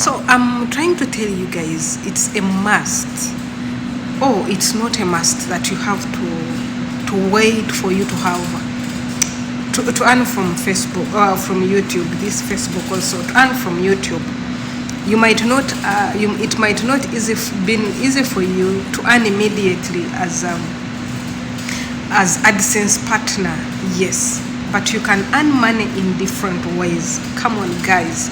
So I'm trying to tell you guys, it's a must. Oh, it's not a must that you have to wait for you to have to earn from Facebook, from YouTube. This Facebook also to earn from YouTube. You might not. It might not been easy for you to earn immediately as AdSense partner. Yes, but you can earn money in different ways. Come on, guys.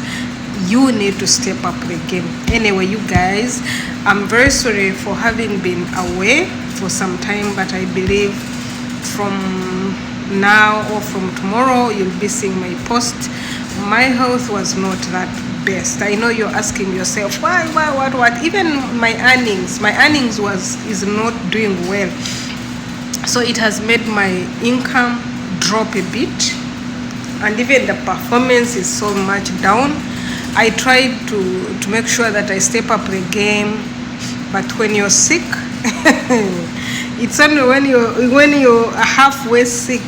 You need to step up the game. Anyway, you guys, I'm very sorry for having been away for some time, but I believe from now or from tomorrow you'll be seeing my post. My health was not that best. I know you're asking yourself why, what. Even my earnings is not doing well, so it has made my income drop a bit, and even the performance is so much down. I tried to make sure that I step up the game, but when you're sick, it's only when you're halfway sick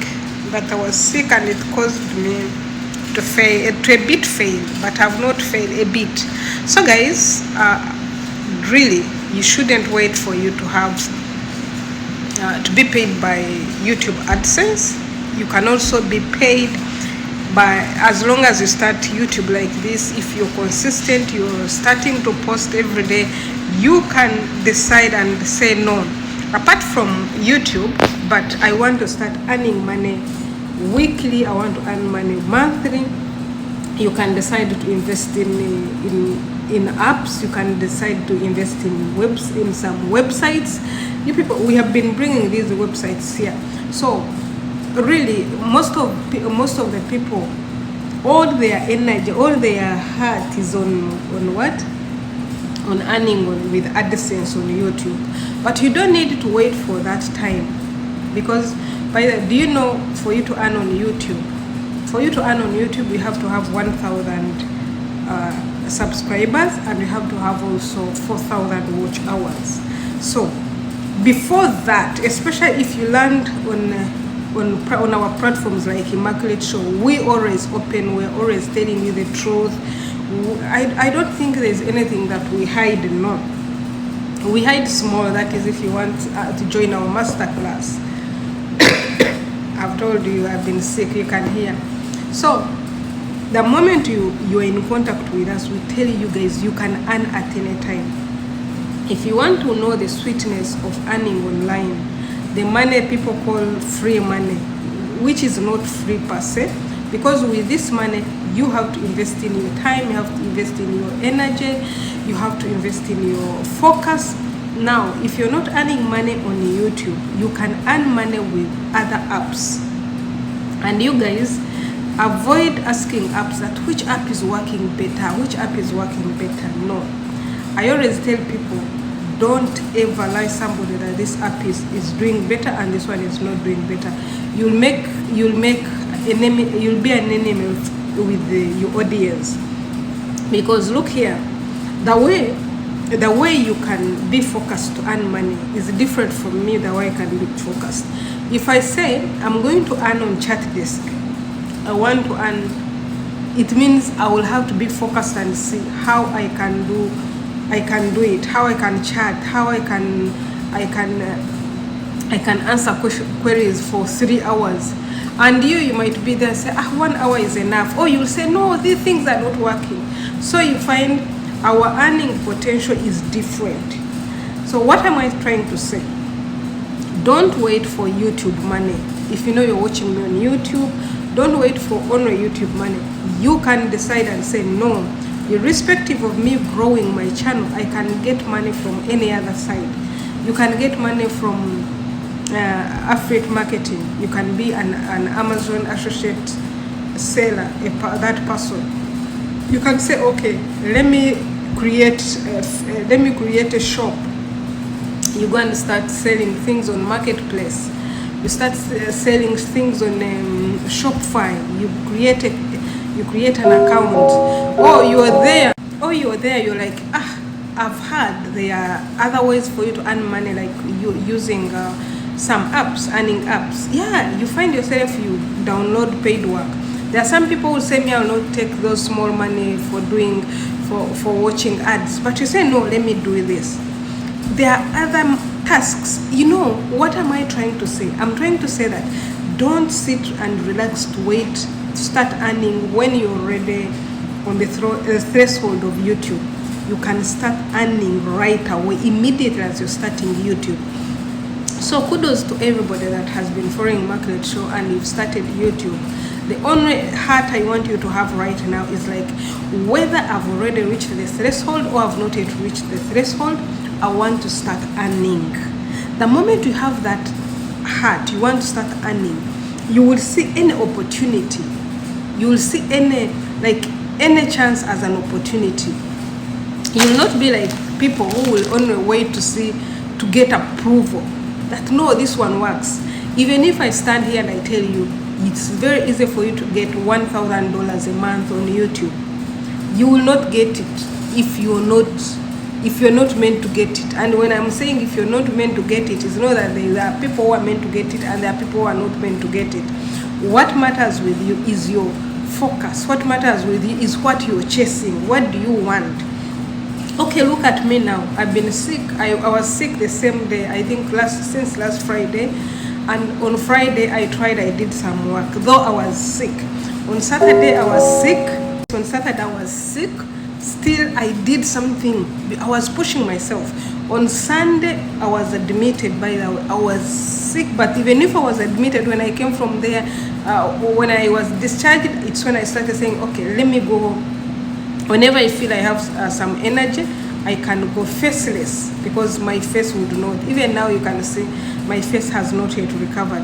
that I was sick, and it caused me to fail, to a bit fail, but I've not failed a bit. So guys, really, you shouldn't wait for you to have to be paid by YouTube AdSense. You can also be paid by, as long as you start YouTube like this. If you're consistent, you're starting to post every day, you can decide and say no, apart from YouTube, but I want to start earning money weekly, I want to earn money monthly. You can decide to invest in apps. You can decide to invest in some websites. You people, we have been bringing these websites here. So really, most of the people, all their energy, all their heart is on what? On earning with AdSense on YouTube. But you don't need to wait for that time, because do you know, for you to earn on YouTube, you have to have 1,000 subscribers, and you have to have also 4,000 watch hours. So before that, especially if you land on our platforms like Immaculate Show, we're always open, we're always telling you the truth. I don't think there's anything that we hide. No, we hide small. That is, if you want to join our masterclass. I've told you I've been sick, you can hear. So the moment you're in contact with us, we tell you guys you can earn at any time. If you want to know the sweetness of earning online, the money people call free money, which is not free per se, because with this money you have to invest in your time, you have to invest in your energy, you have to invest in your focus. Now, if you're not earning money on YouTube, you can earn money with other apps. And you guys, avoid asking apps that which app is working better, which app is working better. No, I always tell people, don't ever lie somebody that this app is doing better and this one is not doing better. You'll be an enemy with your audience. Because look here, the way you can be focused to earn money is different from me, the way I can be focused. If I say I'm going to earn on ChatDesk, I want to earn, it means I will have to be focused and see how I can do it, how I can chat, how I can answer queries for 3 hours. And you might be there and say, 1 hour is enough. Or you'll say, no, these things are not working. So you find our earning potential is different. So what am I trying to say? Don't wait for YouTube money. If you know you're watching me on YouTube, don't wait for only YouTube money. You can decide and say, no, irrespective of me growing my channel, I can get money from any other side. You can get money from affiliate marketing. You can be an Amazon associate seller, that person. You can say, okay, let me create a shop. You go and start selling things on Marketplace. You start selling things on Shopify. You create an account. Or you're there. You're like, I've heard there are other ways for you to earn money, like you using some apps, earning apps. Yeah, you find yourself, you download paid work. There are some people who say, me, I will not take those small money for for watching ads, but you say no, let me do this. There are other tasks. You know, what am I trying to say? I'm trying to say that don't sit and relax to wait to start earning when you're already on the threshold of YouTube. You can start earning right away, immediately as you're starting YouTube. So kudos to everybody that has been following Market Show and you've started YouTube. The only heart I want you to have right now is like, whether I've already reached the threshold or I've not yet reached the threshold, I want to start earning. The moment you have that heart, you want to start earning, you will see any opportunity. You will see any chance as an opportunity. You will not be like people who will only wait to get approval. That no, this one works. Even if I stand here and I tell you it's very easy for you to get $1,000 a month on YouTube, you will not get it if you're not meant to get it. And when I'm saying if you're not meant to get it, it's not that there are people who are meant to get it and there are people who are not meant to get it. What matters with you is your focus. What matters with you is what you're chasing. What do you want? Okay, look at me now. I've been sick. I was sick the same day, I think since last Friday. And on Friday I did some work, though I was sick. On Saturday I was sick. Still I did something. I was pushing myself. On Sunday I was admitted. By the way, I was sick, but even if I was admitted, when I came from there, when I was discharged, it's when I started saying, okay, let me go. Whenever I feel I have some energy, I can go faceless, because my face would not. Even now you can see my face has not yet recovered.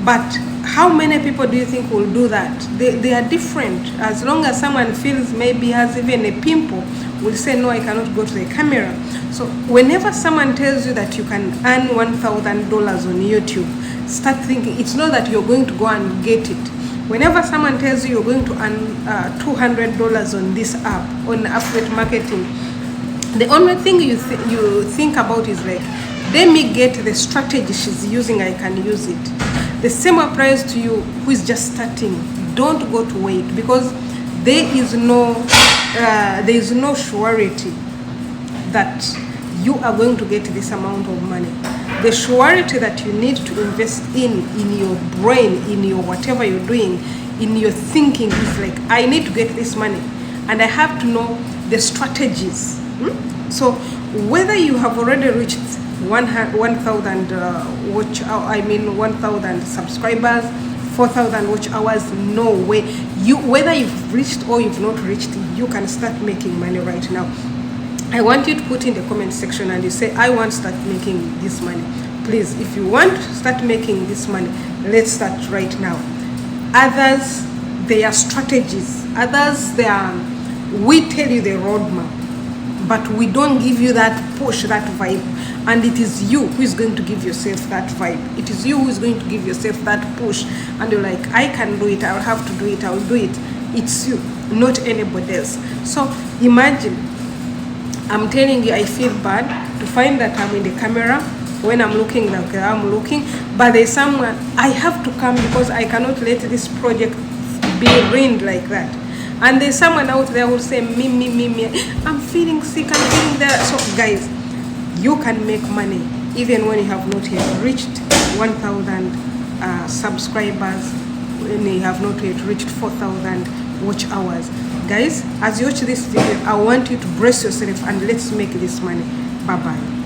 But how many people do you think will do that? They are different. As long as someone feels maybe has even a pimple, will say no, I cannot go to the camera. So whenever someone tells you that you can earn $1,000 on YouTube, start thinking it's not that you're going to go and get it. Whenever someone tells you you're going to earn $200 on this app, on affiliate marketing, the only thing you think about is like, let me get the strategy she's using, I can use it. The same applies to you who is just starting. Don't go to wait, because there is no surety that you are going to get this amount of money. The surety that you need to invest in your brain, in your whatever you're doing, in your thinking is like, I need to get this money and I have to know the strategies. So whether you have already reached 1,000 1,000 subscribers, 4,000 watch hours, no way. Whether you've reached or you've not reached, you can start making money right now. I want you to put in the comment section and you say, I want to start making this money. Please, if you want to start making this money, let's start right now. Others, they are strategies. Others, we tell you the roadmap, but we don't give you that push, that vibe. And it is you who is going to give yourself that vibe. It is you who is going to give yourself that push. And you're like, I can do it, I'll have to do it, I'll do it. It's you, not anybody else. So imagine, I'm telling you, I feel bad to find that I'm in the camera when I'm looking like I'm looking, but there's someone, I have to come because I cannot let this project be ruined like that. And there's someone out there who will say, me, I'm feeling sick, I'm feeling that. So guys, you can make money even when you have not yet reached 1,000 subscribers, when you have not yet reached 4,000 watch hours. Guys, as you watch this video, I want you to brace yourself and let's make this money. Bye bye.